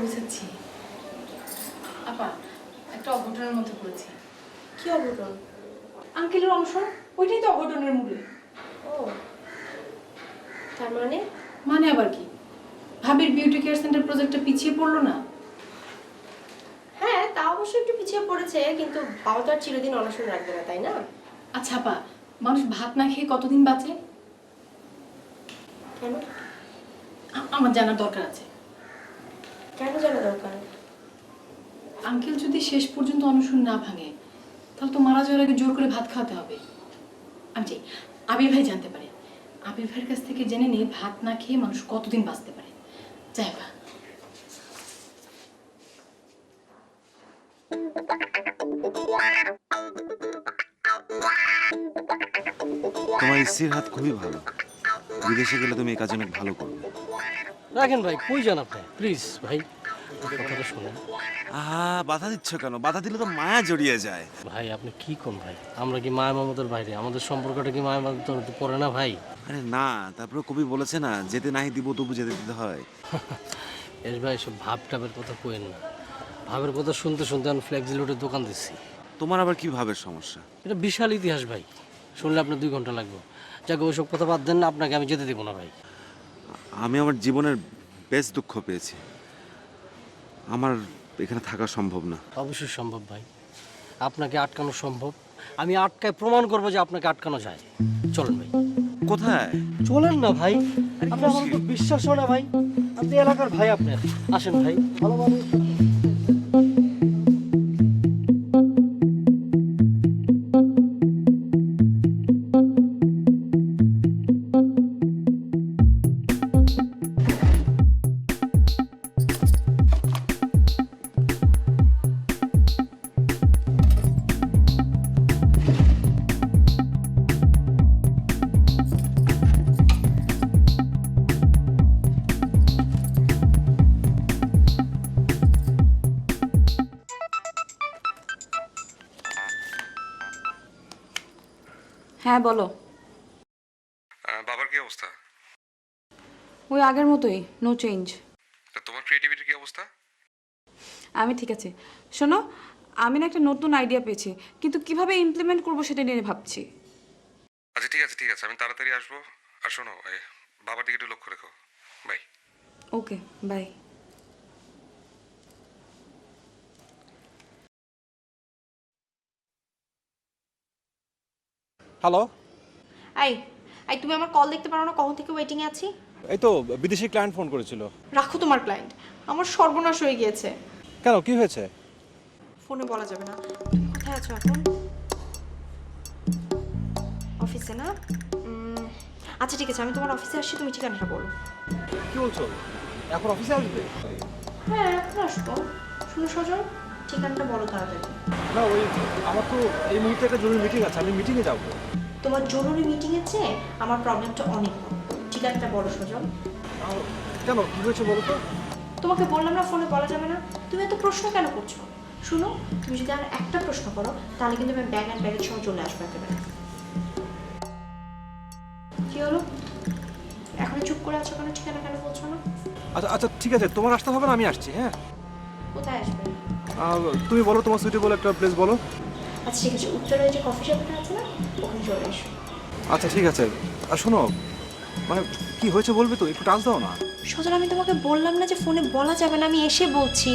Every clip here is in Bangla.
বুঝেছি। আপা, একটা অঘটনের মধ্যে পড়েছি। কি অঘটন? আঙ্কেলের অনশন, ওইটাই তো অঘটনের মূলে। ও, তার মানে? মানে আবার কি? ভাবির বিউটি কেয়ার সেন্টার প্রজেক্টটা পিছিয়ে পড়লো না? হ্যাঁ, তা অবশ্য একটু পিছিয়ে পড়েছে, কিন্তু বাবা তো আর চিরদিন অনশন রাখবে না, তাই না? আচ্ছা আপা, মানুষ ভাত না খেয়ে কতদিন বাঁচে? কেন? আমার জানার দরকার আছে। কেন জানা দরকার? আঙ্কেল যদি শেষ পর্যন্ত অনশন না ভাঙে, তাহলে তো মারা যাওয়ার আগে জোর করে ভাত খাওয়াতে হবে। আমি চাই আবির ভাই জানতে পারে। আবির ভাইয়ের কাছ থেকে জেনে নিয়ে ভাত না খেয়ে মানুষ কতদিন বাঁচতে পারে। যাই বা। তোমার স্ত্রীর হাত খুবই ভালো। বিদেশে গেলে তুমি এই কাজ অনেক ভালো করবে। রাখেন ভাই, কই যান আপনি? প্লিজ ভাই, কথাটা শুনুন। বাধা দিচ্ছ কেন? বাধা দিলে তো মায়া জড়িয়ে যায়। ভাই আপনি কি কোন ভাই? আমরা কি মায়া মমতার বাইরে? আমাদের সম্পর্কটা কি মায়া মমতার পড়ে না ভাই? আরে না, তারপরে কবি বলেছে না, যেতে নাহি দিব তবু যেতে দিতে হয়। এস ভাই, সব ভাব টাবের কথা কইেন না। ভাবের কথা শুনতে শুনতে আমি ফ্লেক্সিলোটের দোকান দিচ্ছি। তোমার আবার কি ভাবের সমস্যা? এটা বিশাল ইতিহাস ভাই, শুনলে আপনার 2 ঘন্টা লাগবে। যাকে ওইসব কথা বাদ দেন না, আপনাকে আমি যেতে দেবো না ভাই। আমি আমার জীবনের বেশ দুঃখ পেয়েছি। আমার এখানে থাকা সম্ভব না। অবশ্যই সম্ভব ভাই, আপনাকে আটকানো সম্ভব। আমি আটকায় প্রমাণ করবো যে আপনাকে আটকানো যায়। চলেন ভাই। কোথায়? চলেন না ভাই, আপনি আমার তো বিশ্বাস হয় না ভাই। আপনি এলাকার ভাই, আপনার আসেন ভাই। ভালো মানুষ। হ্যাঁ বলো। বাবার কি অবস্থা? ওই আগের মতোই, নো চেঞ্জ। তোমার ক্রিয়েটিভিটির কি অবস্থা? আমি ঠিক আছে। শোনো, আমি না একটা নতুন আইডিয়া পেয়েছি, কিন্তু কিভাবে ইমপ্লিমেন্ট করবো সেটা নিয়ে ভাবছি। আচ্ছা ঠিক আছে ঠিক আছে, আমি তাড়াতাড়ি আসবো। আর শোনো, বাবার দিকে একটু লক্ষ্য রেখো। Bye. Okay, bye. Hello. I I তুমি আমার কল দেখতে পারো না? কখন থেকে ওয়েটিং এ আছি। এই তো বিদেশি ক্লায়েন্ট ফোন করেছিল। রাখো তোমার ক্লায়েন্ট, আমার সর্বনাশ হয়ে গিয়েছে। কেন, কি হয়েছে? ফোনে বলা যাবে না। তুমি কোথায় আছো এখন? অফিসে না? আচ্ছা ঠিক আছে, আমি তোমার অফিসে আসছি, তুমি ঠিকানাটা বলো। কি বলছো? এখন অফিসে আসবে? হ্যাঁ, এখন আসবো। শুনো সজল, ঠিকানাটা বলো তাড়াতাড়ি। না, ওই আমার তো এই মুহূর্তে একটা জরুরি মিটিং আছে, আমি মিটিংয়ে যাব। তোমার জরুরি মিটিং এর চেয়ে আমার প্রবলেমটা অনেক কম। ঠিকানাটা বলো সজল। কেন, কি হয়েছে বলো তো? তোমাকে বললাম না ফোনে বলা যাবে না। তুমি এত প্রশ্ন কেন করছো? শুনো, তুমি যদি আর একটা প্রশ্ন করো তাহলে কিন্তু আমি ব্যাগ অ্যান্ড ব্যাগের সহ চলে আসবো একেবারে। কি হলো? এখন চুপ করে আছো কেন? ঠিকানা কেন বলছো না? আচ্ছা আচ্ছা ঠিক আছে, তোমার আসতে হবে না, আমি আসছি। হ্যাঁ, কোথায় আসবে? তুমি বলো তোমার সুইটেবল একটা প্লেস বলো। আচ্ছা ঠিক আছে, উত্তরে যে কফি শপটা আছে না, ওখানে চলে এসো। আচ্ছা ঠিক আছে। আর শোনো, মানে কি হয়েছে বলবে তো, একটু টাচ দাও না। সজল, আমি তোমাকে বললাম না যে ফোনে বলা যাবে না, আমি এসে বলছি।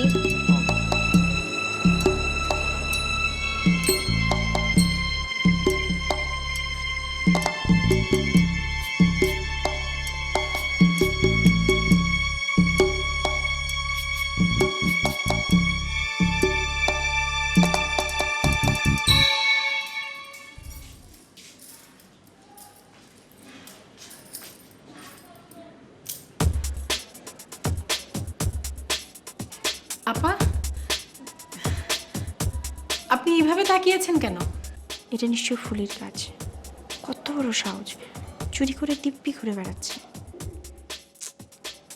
আপা, আপনি এইভাবে তাকিয়েছেন কেন? এটা নিশ্চয়ই ফুলের কাজ। কত বড় সাহস, চুরি করে দিব্যি ঘুরে বেড়াচ্ছে।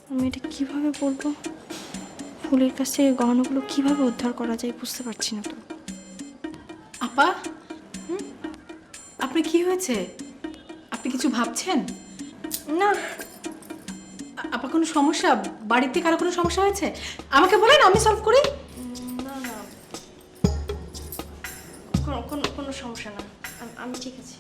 আমি এটা কিভাবে বলবো? ফুলের কাছ থেকে গহনাগুলো কিভাবে উদ্ধার করা যায় বুঝতে পারছি না তো। আপা, আপনি কি হয়েছে? আপনি কিছু ভাবছেন? না, আপা কোনো সমস্যা, বাড়িতে কারো কোনো সমস্যা হয়েছে? আমাকে বলেন, আমি সলভ করি। না না, কোনো সমস্যা না, আমি ঠিক আছি।